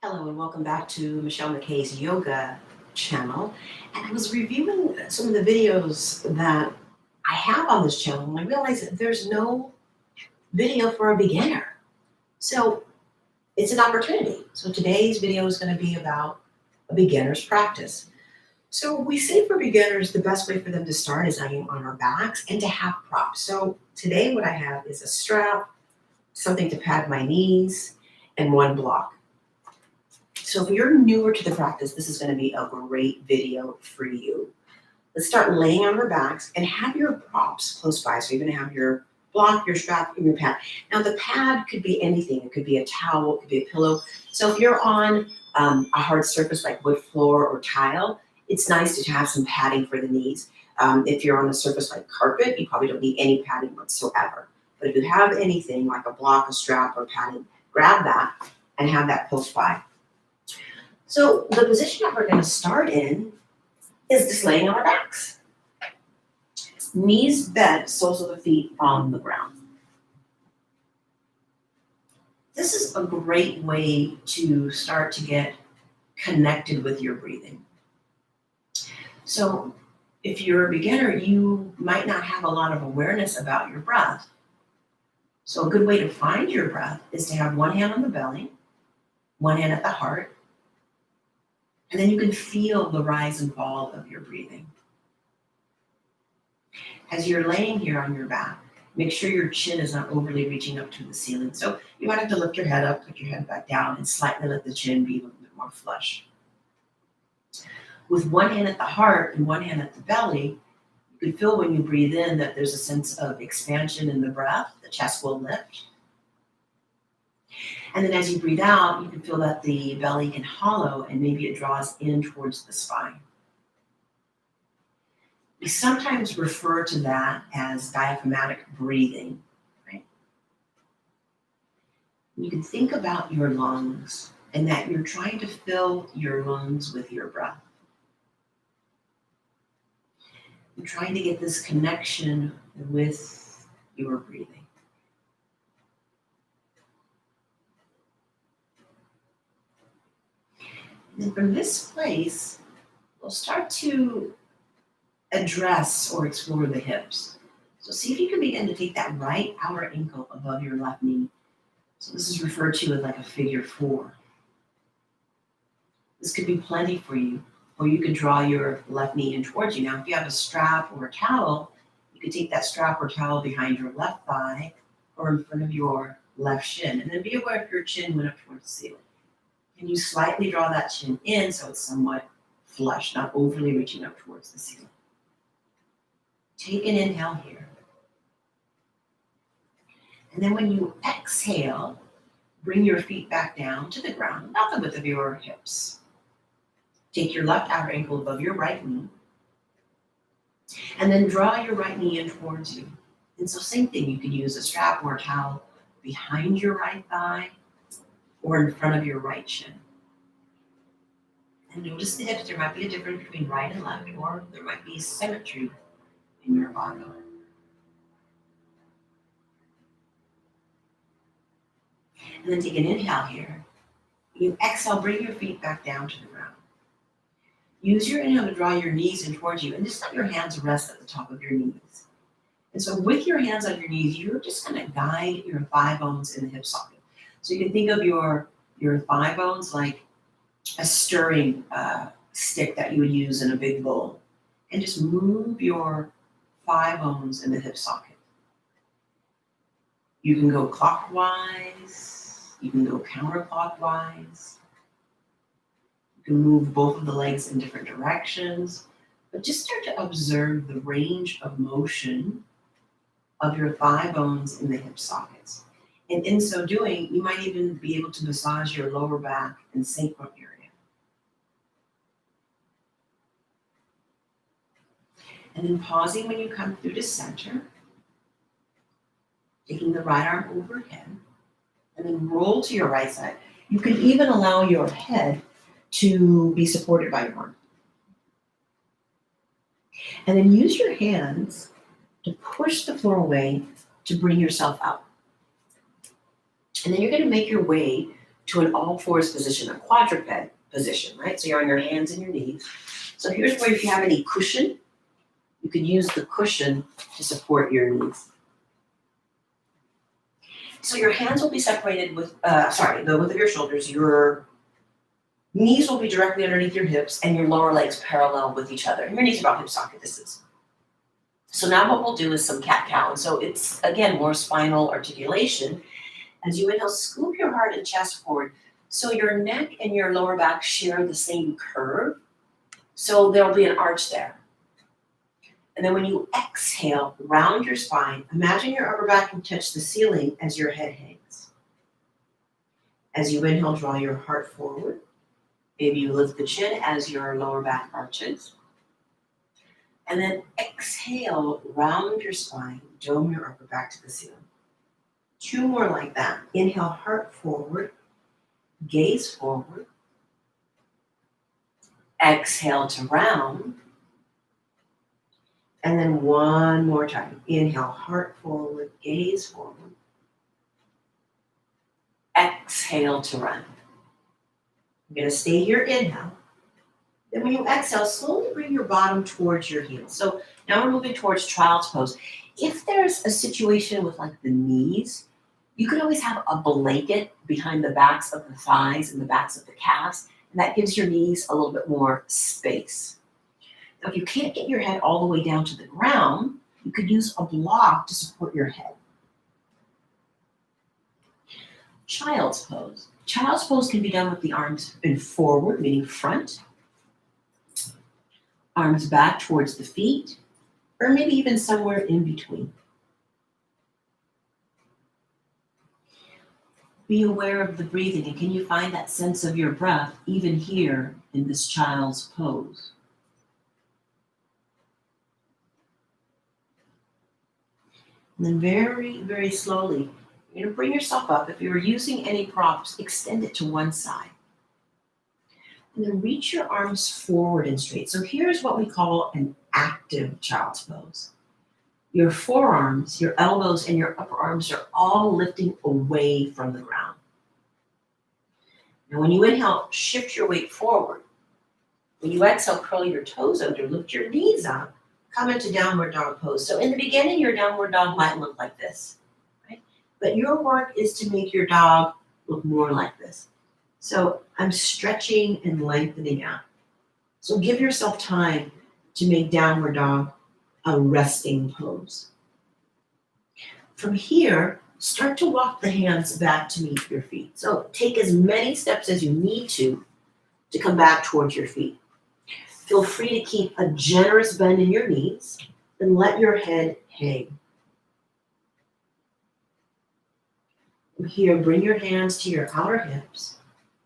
Hello and welcome back to Michelle McKay's yoga channel. And I was reviewing some of the videos that I have on this channel and I realized that there's no video for a beginner. So it's an opportunity. So today's video is going to be about a beginner's practice. So we say for beginners, the best way for them to start is laying on our backs and to have props. So today what I have is a strap, something to pad my knees, and one block. So if you're newer to the practice, this is going to be a great video for you. Let's start laying on our backs and have your props close by. So you're going to have your block, your strap, and your pad. Now the pad could be anything. It could be a towel, it could be a pillow. So if you're on a hard surface like wood floor or tile, it's nice to have some padding for the knees. If you're on a surface like carpet, you probably don't need any padding whatsoever. But if you have anything like a block, a strap, or padding, grab that and have that close by. So the position that we're going to start in is just laying on our backs. Knees bent, soles of the feet on the ground. This is a great way to start to get connected with your breathing. So if you're a beginner, you might not have a lot of awareness about your breath. So a good way to find your breath is to have one hand on the belly, one hand at the heart, and then you can feel the rise and fall of your breathing. As you're laying here on your back, make sure your chin is not overly reaching up to the ceiling. So you might have to lift your head up, put your head back down, and slightly let the chin be a little bit more flush. With one hand at the heart and one hand at the belly, you can feel when you breathe in that there's a sense of expansion in the breath. The chest will lift. And then as you breathe out, you can feel that the belly can hollow and maybe it draws in towards the spine. We sometimes refer to that as diaphragmatic breathing, right? You can think about your lungs and that you're trying to fill your lungs with your breath. You're trying to get this connection with your breathing. And from this place, we'll start to address or explore the hips. So see if you can begin to take that right outer ankle above your left knee. So this is referred to as like a figure four. This could be plenty for you, or you could draw your left knee in towards you. Now, if you have a strap or a towel, you could take that strap or towel behind your left thigh or in front of your left shin. And then be aware if your chin went up towards the ceiling. And you slightly draw that chin in so it's somewhat flush, not overly reaching up towards the ceiling. Take an inhale here. And then when you exhale, bring your feet back down to the ground, about the width of your hips. Take your left outer ankle above your right knee. And then draw your right knee in towards you. And so same thing, you could use a strap or a towel behind your right thigh or in front of your right shin. And notice the hips. There might be a difference between right and left, or there might be symmetry in your body. And then take an inhale here. You exhale, bring your feet back down to the ground. Use your inhale to draw your knees in towards you and just let your hands rest at the top of your knees. And so with your hands on your knees, you're just going to guide your thigh bones in the hip socket. So you can think of your thigh bones like a stirring stick that you would use in a big bowl. And just move your thigh bones in the hip socket. You can go clockwise. You can go counterclockwise. You can move both of the legs in different directions. But just start to observe the range of motion of your thigh bones in the hip sockets. And in so doing, you might even be able to massage your lower back and sacrum area. And then pausing when you come through to center, taking the right arm overhead, and then roll to your right side. You can even allow your head to be supported by your arm. And then use your hands to push the floor away to bring yourself out. And then you're going to make your way to an all fours position, a quadruped position, right? So you're on your hands and your knees. So here's where if you have any cushion, you could use the cushion to support your knees. So your hands will be separated with, the width of your shoulders. Your knees will be directly underneath your hips and your lower legs parallel with each other. And your knees are about hip socket distance. So now what we'll do is some cat-cow. And so it's, again, more spinal articulation. As you inhale, scoop your heart and chest forward. So your neck and your lower back share the same curve. So there'll be an arch there. And then when you exhale, round your spine. Imagine your upper back can touch the ceiling as your head hangs. As you inhale, draw your heart forward. Maybe you lift the chin as your lower back arches. And then exhale, round your spine, dome your upper back to the ceiling. 2 more like that. Inhale, heart forward, gaze forward. Exhale to round. And then 1 more time. Inhale, heart forward, gaze forward. Exhale to round. You're going to stay here, inhale. Then when you exhale, slowly bring your bottom towards your heels. So now we're moving towards child's pose. If there's a situation with like the knees, you could always have a blanket behind the backs of the thighs and the backs of the calves, and that gives your knees a little bit more space. Now, if you can't get your head all the way down to the ground, you could use a block to support your head. Child's pose. Child's pose can be done with the arms in forward, meaning front, arms back towards the feet, or maybe even somewhere in between. Be aware of the breathing, and can you find that sense of your breath even here in this child's pose? And then very, very slowly, you're going to bring yourself up. If you were using any props, extend it to one side. And then reach your arms forward and straight. So here's what we call an active child's pose. Your forearms, your elbows, and your upper arms are all lifting away from the ground. Now when you inhale, shift your weight forward. When you exhale, curl your toes under, lift your knees up, come into downward dog pose. So in the beginning, your downward dog might look like this, right? But your work is to make your dog look more like this. So I'm stretching and lengthening out. So give yourself time to make downward dog a resting pose. From here, start to walk the hands back to meet your feet. So take as many steps as you need to come back towards your feet. Feel free to keep a generous bend in your knees and let your head hang. From here, bring your hands to your outer hips.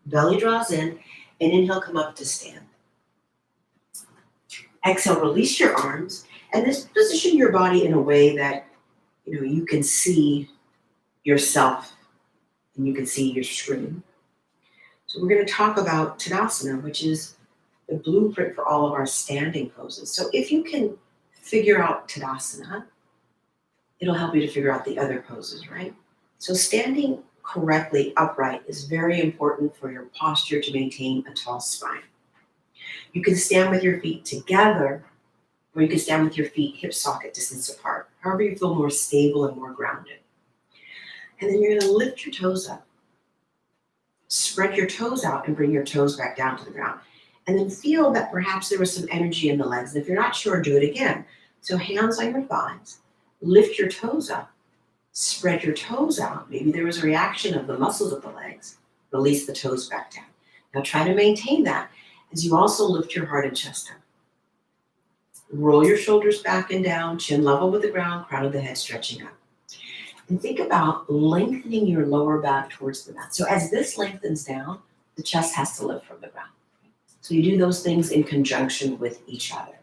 Belly draws in, and inhale, come up to stand. Exhale, release your arms, and this position your body in a way that you can see yourself and you can see your screen. So we're going to talk about Tadasana, which is the blueprint for all of our standing poses. So if you can figure out Tadasana, it'll help you to figure out the other poses, right? So standing correctly upright is very important for your posture to maintain a tall spine. You can stand with your feet together, or you can stand with your feet hip socket distance apart, however you feel more stable and more grounded. And then you're going to lift your toes up. Spread your toes out and bring your toes back down to the ground. And then feel that perhaps there was some energy in the legs. And if you're not sure, do it again. So hands on your thighs, lift your toes up, spread your toes out. Maybe there was a reaction of the muscles of the legs. Release the toes back down. Now try to maintain that as you also lift your heart and chest up. Roll your shoulders back and down, chin level with the ground, crown of the head stretching up. And think about lengthening your lower back towards the mat. So as this lengthens down, the chest has to lift from the ground. So you do those things in conjunction with each other.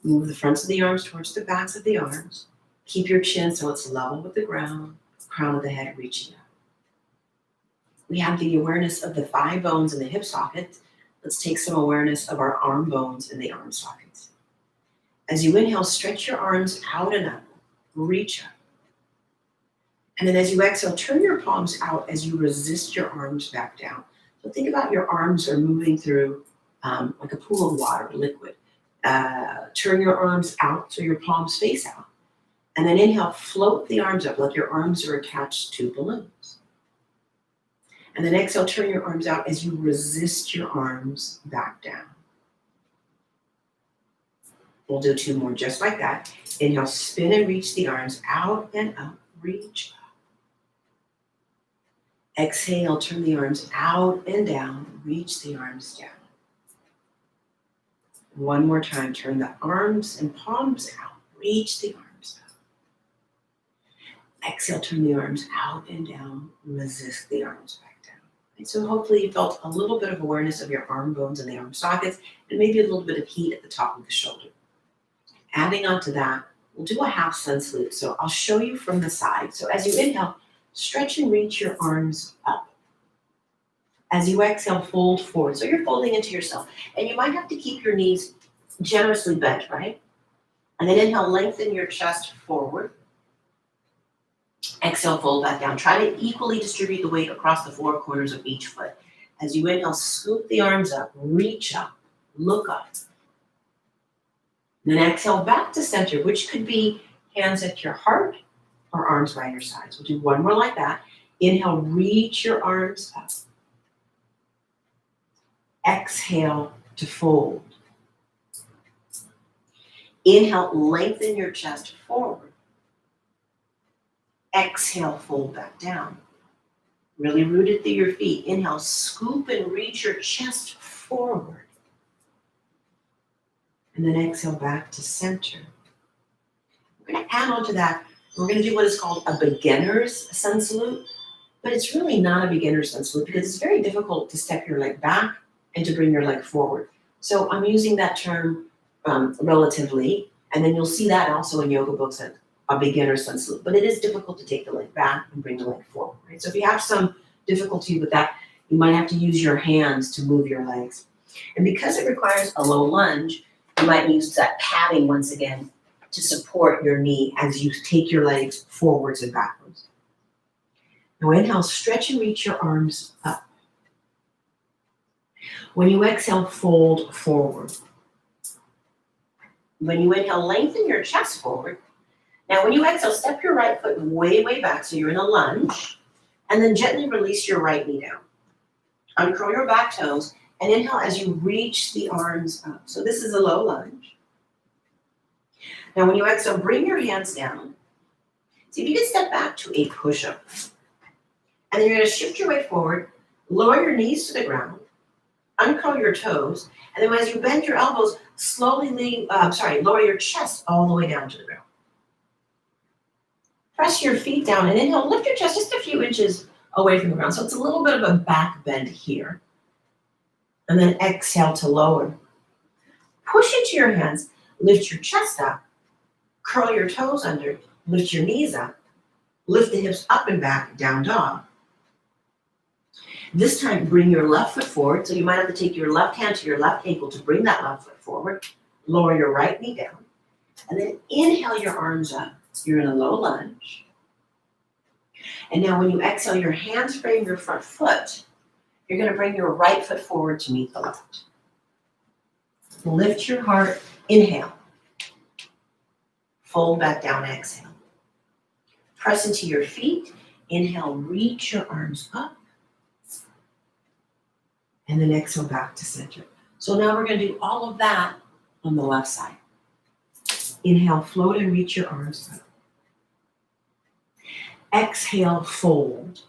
Move the fronts of the arms towards the backs of the arms. Keep your chin so it's level with the ground, crown of the head reaching up. We have the awareness of the thigh bones and the hip sockets. Let's take some awareness of our arm bones and the arm sockets. As you inhale, stretch your arms out and up. Reach up. And then as you exhale, turn your palms out as you resist your arms back down. So think about your arms are moving through like a pool of water, liquid. Turn your arms out so your palms face out. And then inhale, float the arms up like your arms are attached to balloons. And then exhale, turn your arms out as you resist your arms back down. We'll do 2 more just like that. Inhale, spin and reach the arms out and up. Reach up. Exhale, turn the arms out and down. Reach the arms down. One more time, turn the arms and palms out. Reach the arms up. Exhale, turn the arms out and down. Resist the arms back down. And so hopefully you felt a little bit of awareness of your arm bones and the arm sockets, and maybe a little bit of heat at the top of the shoulder. Adding on to that, we'll do a half sun salute. So I'll show you from the side. So as you inhale, stretch and reach your arms up. As you exhale, fold forward. So you're folding into yourself. And you might have to keep your knees generously bent, right? And then inhale, lengthen your chest forward. Exhale, fold back down. Try to equally distribute the weight across the 4 corners of each foot. As you inhale, scoop the arms up, reach up, look up. Then exhale back to center, which could be hands at your heart or arms by your sides. We'll do 1 more like that. Inhale, reach your arms up. Exhale to fold. Inhale, lengthen your chest forward. Exhale, fold back down. Really rooted through your feet. Inhale, scoop and reach your chest forward. And then exhale back to center. We're going to add on to that. We're going to do what is called a beginner's sun salute, but it's really not a beginner's sun salute because it's very difficult to step your leg back and to bring your leg forward. So I'm using that term relatively, and then you'll see that also in yoga books at a beginner's sun salute, but it is difficult to take the leg back and bring the leg forward, right? So if you have some difficulty with that, you might have to use your hands to move your legs. And because it requires a low lunge, you might use that padding once again to support your knee as you take your legs forwards and backwards. Now inhale, stretch and reach your arms up. When you exhale, fold forward. When you inhale, lengthen your chest forward. Now when you exhale, step your right foot way, way back so you're in a lunge, and then gently release your right knee down. Uncurl your back toes. And inhale as you reach the arms up. So this is a low lunge. Now when you exhale, bring your hands down. See if you can step back to a push-up. And then you're going to shift your weight forward, lower your knees to the ground, uncurl your toes, and then as you bend your elbows, slowly lower your chest all the way down to the ground. Press your feet down and inhale, lift your chest just a few inches away from the ground. So it's a little bit of a back bend here. And then exhale to lower. Push into your hands, lift your chest up, curl your toes under, lift your knees up, lift the hips up and back, down dog. This time, bring your left foot forward. So you might have to take your left hand to your left ankle to bring that left foot forward. Lower your right knee down. And then inhale your arms up. You're in a low lunge. And now when you exhale, your hands frame your front foot. You're going to bring your right foot forward to meet the left. Lift your heart, inhale. Fold back down, exhale. Press into your feet. Inhale, reach your arms up. And then exhale back to center. So now we're going to do all of that on the left side. Inhale, float and reach your arms up. Exhale, fold.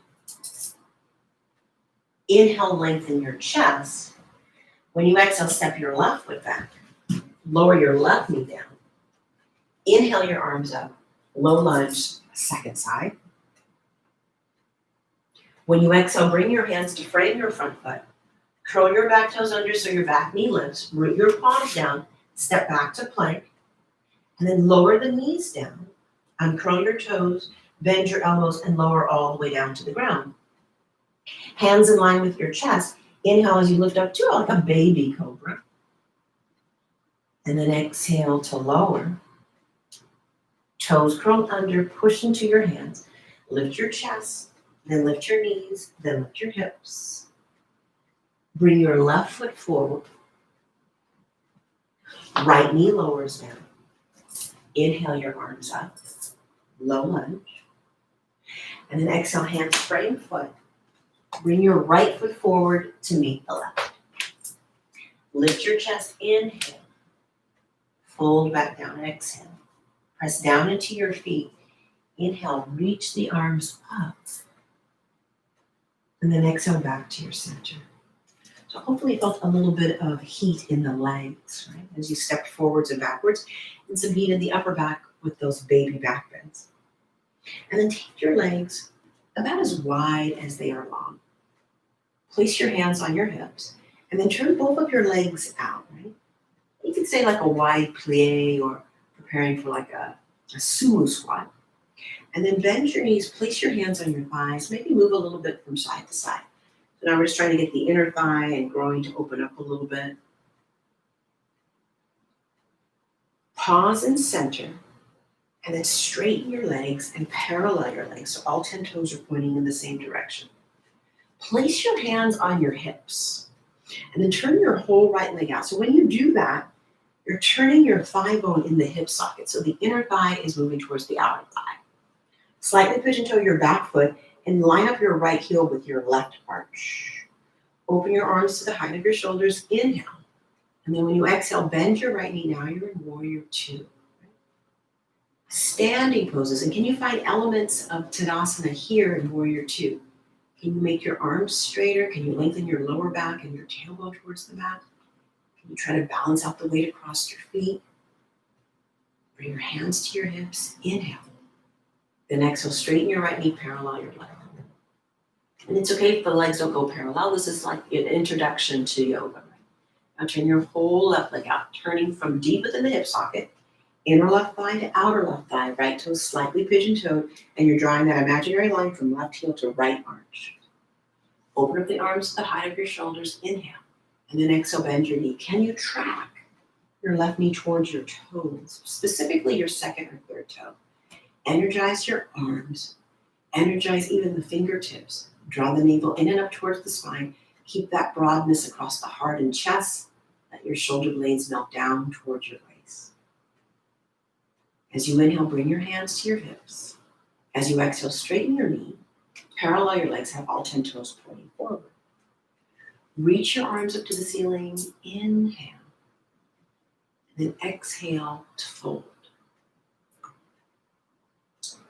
Inhale, lengthen your chest. When you exhale, step your left foot back. Lower your left knee down. Inhale your arms up. Low lunge, second side. When you exhale, bring your hands to frame your front foot. Curl your back toes under so your back knee lifts. Root your palms down. Step back to plank. And then lower the knees down. Uncurl your toes. Bend your elbows and lower all the way down to the ground. Hands in line with your chest. Inhale as you lift up to like a baby cobra. And then exhale to lower. Toes curled under, push into your hands. Lift your chest, then lift your knees, then lift your hips. Bring your left foot forward. Right knee lowers down. Inhale your arms up. Low lunge. And then exhale, hands frame foot. Bring your right foot forward to meet the left. Lift your chest, inhale. Fold back down, exhale. Press down into your feet. Inhale, reach the arms up. And then exhale back to your center. So hopefully you felt a little bit of heat in the legs, right? As you stepped forwards and backwards, and some heat in the upper back with those baby back bends. And then take your legs about as wide as they are long. Place your hands on your hips, and then turn both of your legs out, right? You could say like a wide plie or preparing for like a sumo squat. And then bend your knees, place your hands on your thighs, maybe move a little bit from side to side. So now we're just trying to get the inner thigh and groin to open up a little bit. Pause and center, and then straighten your legs and parallel your legs so all 10 toes are pointing in the same direction. Place your hands on your hips, and then turn your whole right leg out. So when you do that, you're turning your thigh bone in the hip socket, so the inner thigh is moving towards the outer thigh. Slightly pigeon toe your back foot and line up your right heel with your left arch. Open your arms to the height of your shoulders, inhale. And then when you exhale, bend your right knee. Now you're in warrior two. Standing poses, and can you find elements of Tadasana here in warrior two? Can you make your arms straighter? Can you lengthen your lower back and your tailbone towards the mat? Can you try to balance out the weight across your feet? Bring your hands to your hips, inhale. Then exhale, straighten your right knee, parallel your left. And it's okay if the legs don't go parallel. This is like an introduction to yoga. Now turn your whole left leg out, turning from deep within the hip socket, inner left thigh to outer left thigh, right toe slightly pigeon-toed, and you're drawing that imaginary line from left heel to right arch. Open up the arms to the height of your shoulders, inhale, and then exhale, bend your knee. Can you track your left knee towards your toes, specifically your second or third toe? Energize your arms, energize even the fingertips. Draw the navel in and up towards the spine. Keep that broadness across the heart and chest. Let your shoulder blades melt down towards your waist. As you inhale, bring your hands to your hips. As you exhale, straighten your knee. Parallel your legs, have all 10 toes pointing forward. Reach your arms up to the ceiling. Inhale. And then exhale to fold.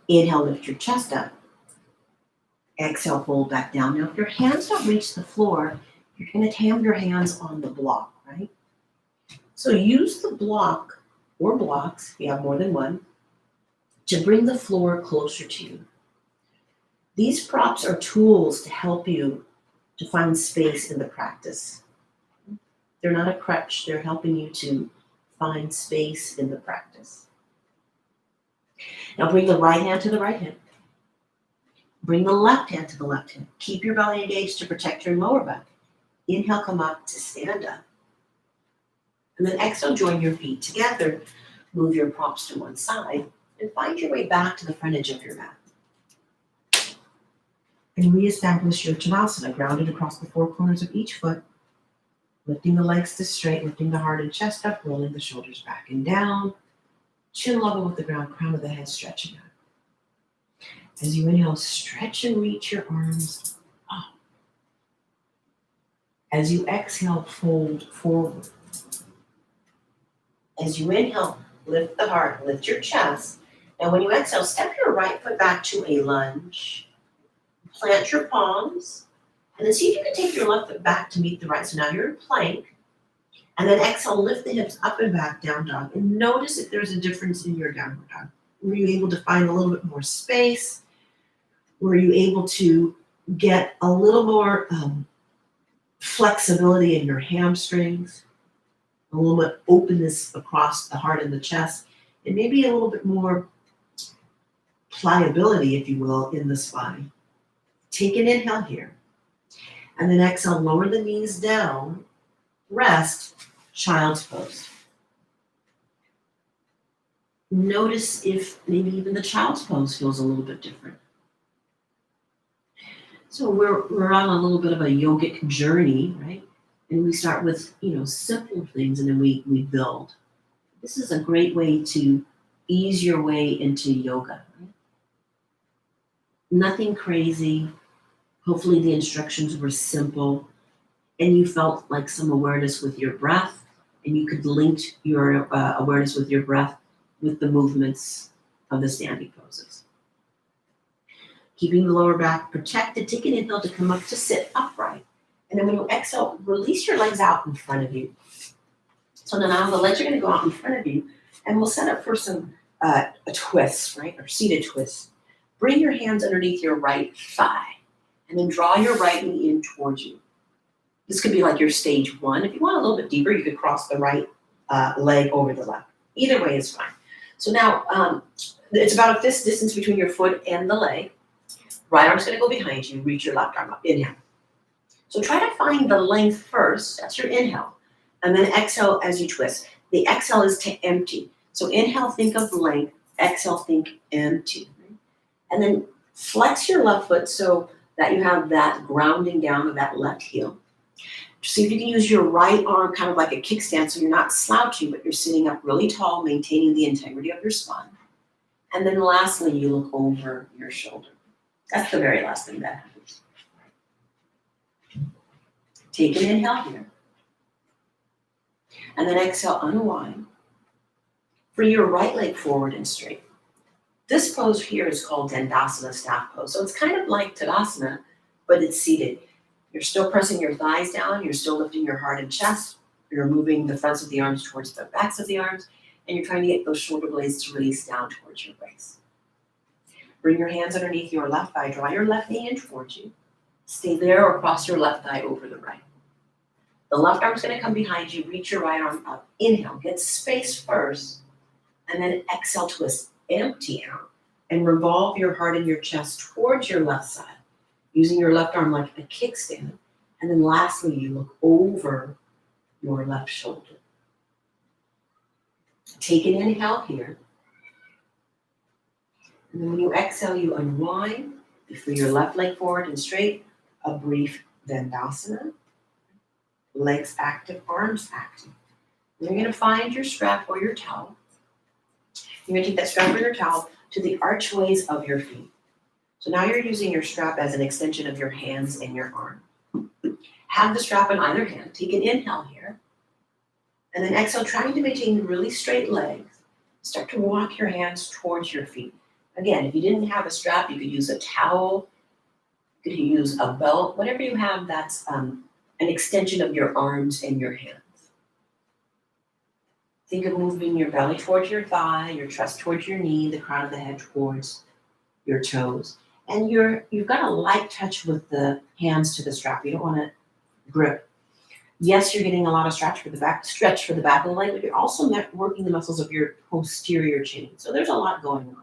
Inhale, lift your chest up. Exhale, fold back down. Now, if your hands don't reach the floor, you're going to have your hands on the block, right? So use the block or blocks, if you have more than one, to bring the floor closer to you. These props are tools to help you to find space in the practice. They're not a crutch. They're helping you to find space in the practice. Now bring the right hand to the right hip. Bring the left hand to the left hip. Keep your belly engaged to protect your lower back. Inhale, come up to stand up. And then exhale, join your feet together. Move your props to one side and find your way back to the front edge of your mat. And reestablish your Tadasana, grounded across the four corners of each foot, lifting the legs to straight, lifting the heart and chest up, rolling the shoulders back and down, chin level with the ground, crown of the head stretching out. As you inhale, stretch and reach your arms up. As you exhale, fold forward. As you inhale, lift the heart, lift your chest. Now when you exhale, step your right foot back to a lunge. Plant your palms, and then see if you can take your left foot back to meet the right. So now you're in plank, and then exhale, lift the hips up and back, down dog. And notice if there's a difference in your downward dog. Were you able to find a little bit more space? Were you able to get a little more flexibility in your hamstrings? A little bit openness across the heart and the chest, and maybe a little bit more pliability, if you will, in the spine. Take an inhale here, and then exhale, lower the knees down, rest, child's pose. Notice if maybe even the child's pose feels a little bit different. So we're on a little bit of a yogic journey, right? And we start with, simple things and then we build. This is a great way to ease your way into yoga. Right? Nothing crazy. Hopefully the instructions were simple and you felt like some awareness with your breath and you could link your awareness with your breath with the movements of the standing poses. Keeping the lower back protected, take an inhale to come up to sit upright. And then when you exhale, release your legs out in front of you. So now the legs are going to go out in front of you, and we'll set up for some a twist, right, or seated twist. Bring your hands underneath your right thigh, and then draw your right knee in towards you. This could be like your stage one. If you want a little bit deeper, you could cross the right leg over the left. Either way is fine. So now it's about a fist distance between your foot and the leg. Right arm's going to go behind you. Reach your left arm up. Inhale. So try to find the length first. That's your inhale. And then exhale as you twist. The exhale is to empty. So inhale, think of length. Exhale, think empty. And then flex your left foot so that you have that grounding down of that left heel. See if you can use your right arm kind of like a kickstand so you're not slouching, but you're sitting up really tall, maintaining the integrity of your spine. And then lastly, you look over your shoulder. That's the very last thing that happens. Take an inhale here. And then exhale, unwind. Bring your right leg forward and straight. This pose here is called Dandasana staff pose. So it's kind of like Tadasana, but it's seated. You're still pressing your thighs down. You're still lifting your heart and chest. You're moving the fronts of the arms towards the backs of the arms. And you're trying to get those shoulder blades to release down towards your waist. Bring your hands underneath your left thigh. Draw your left knee in towards you. Stay there or cross your left thigh over the right. The left arm's going to come behind you. Reach your right arm up. Inhale. Get space first. And then exhale, twist. Empty out. And revolve your heart and your chest towards your left side. Using your left arm like a kickstand. And then lastly, you look over your left shoulder. Take an inhale here. And then when you exhale, you unwind. You free your left leg forward and straight. A brief Dandasana. Legs active, arms active. Then you're going to find your strap or your towel. You're going to take that strap or your towel to the archways of your feet. So now you're using your strap as an extension of your hands and your arm. Have the strap in either hand. Take an inhale here. And then exhale, trying to maintain really straight legs. Start to walk your hands towards your feet. Again, if you didn't have a strap, you could use a towel. You could use a belt. Whatever you have, that's an extension of your arms and your hands. Think of moving your belly towards your thigh, your chest towards your knee, the crown of the head towards your toes. And you've got a light touch with the hands to the strap. You don't want to grip. Yes, you're getting a lot of stretch for the back of the leg, but you're also working the muscles of your posterior chain. So there's a lot going on.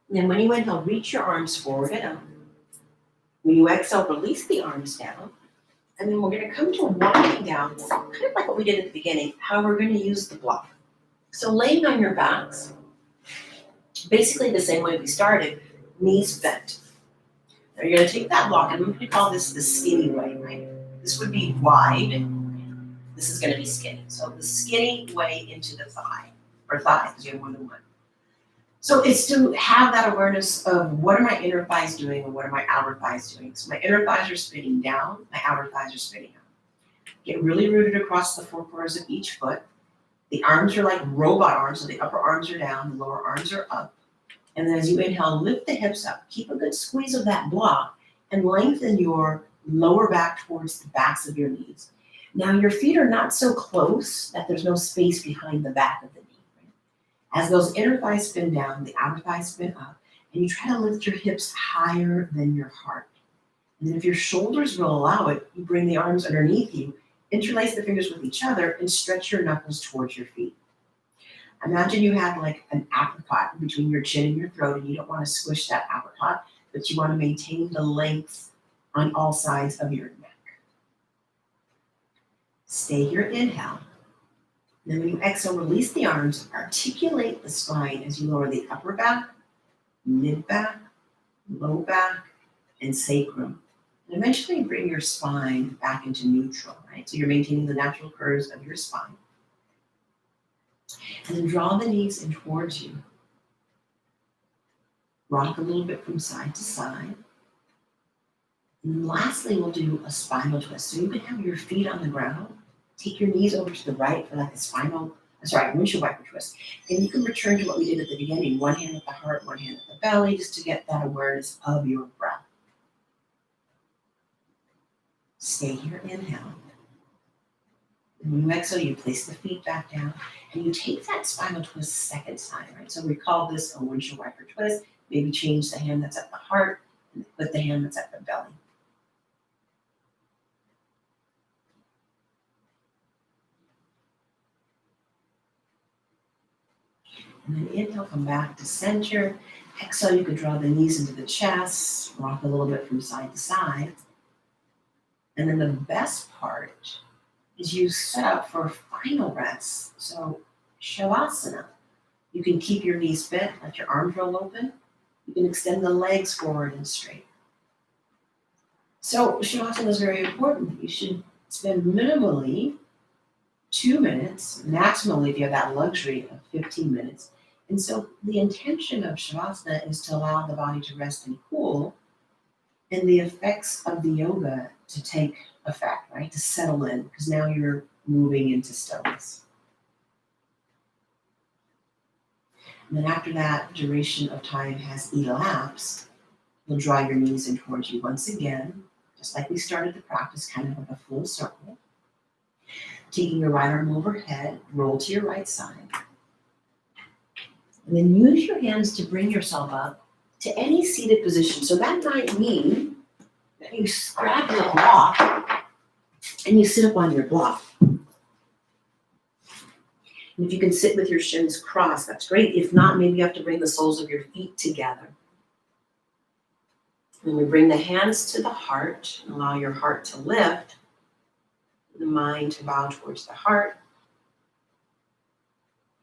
And then when you inhale, reach your arms forward and up. When you exhale, release the arms down. And then we're going to come to walking down, kind of like what we did at the beginning, how we're going to use the block. So laying on your backs, basically the same way we started, knees bent. Now you're going to take that block, and I'm going to call this the skinny way, right? This would be wide. This is going to be skinny. So the skinny way into the thigh, or thigh, because you have more than one. So it's to have that awareness of what are my inner thighs doing and what are my outer thighs doing. So my inner thighs are spinning down, my outer thighs are spinning up. Get really rooted across the four corners of each foot. The arms are like robot arms, so the upper arms are down, the lower arms are up. And then as you inhale, lift the hips up. Keep a good squeeze of that block and lengthen your lower back towards the backs of your knees. Now your feet are not so close that there's no space behind the back of the knee. As those inner thighs spin down, the outer thighs spin up, and you try to lift your hips higher than your heart. And then if your shoulders will allow it, you bring the arms underneath you, interlace the fingers with each other, and stretch your knuckles towards your feet. Imagine you have like an apricot between your chin and your throat, and you don't want to squish that apricot, but you want to maintain the length on all sides of your neck. Stay your inhale. Then when you exhale, release the arms, articulate the spine as you lower the upper back, mid back, low back, and sacrum. And eventually bring your spine back into neutral, right? So you're maintaining the natural curves of your spine. And then draw the knees in towards you. Rock a little bit from side to side. And then lastly, we'll do a spinal twist. So you can have your feet on the ground. Take your knees over to the right for like a windshield wiper twist. And you can return to what we did at the beginning. One hand at the heart, one hand at the belly, just to get that awareness of your breath. Stay here, inhale. And when you exhale, you place the feet back down and you take that spinal twist second time, right? So we call this a windshield wiper twist. Maybe change the hand that's at the heart and put the hand that's at the belly. And then inhale, come back to center. Exhale, you could draw the knees into the chest, rock a little bit from side to side. And then the best part is you set up for final rest. So Shavasana. You can keep your knees bent, let your arms roll open. You can extend the legs forward and straight. So Shavasana is very important. You should spend minimally 2 minutes, maximally if you have that luxury of 15 minutes. And so the intention of Shavasana is to allow the body to rest and cool and the effects of the yoga to take effect, right? To settle in, because now you're moving into stillness. And then after that duration of time has elapsed, you'll draw your knees in towards you once again, just like we started the practice, kind of like a full circle. Taking your right arm overhead, roll to your right side. And then use your hands to bring yourself up to any seated position. So that might mean that you grab your block and you sit up on your block. And if you can sit with your shins crossed, that's great. If not, maybe you have to bring the soles of your feet together. And we bring the hands to the heart and allow your heart to lift, the mind to bow towards the heart.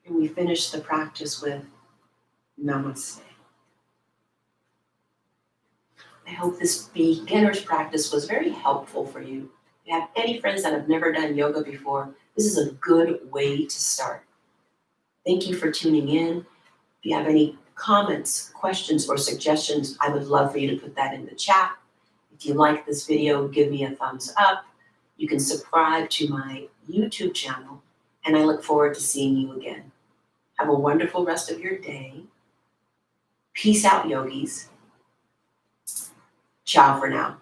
And we finish the practice with Namaste. I hope this beginner's practice was very helpful for you. If you have any friends that have never done yoga before, this is a good way to start. Thank you for tuning in. If you have any comments, questions, or suggestions, I would love for you to put that in the chat. If you like this video, give me a thumbs up. You can subscribe to my YouTube channel, and I look forward to seeing you again. Have a wonderful rest of your day. Peace out, yogis. Ciao for now.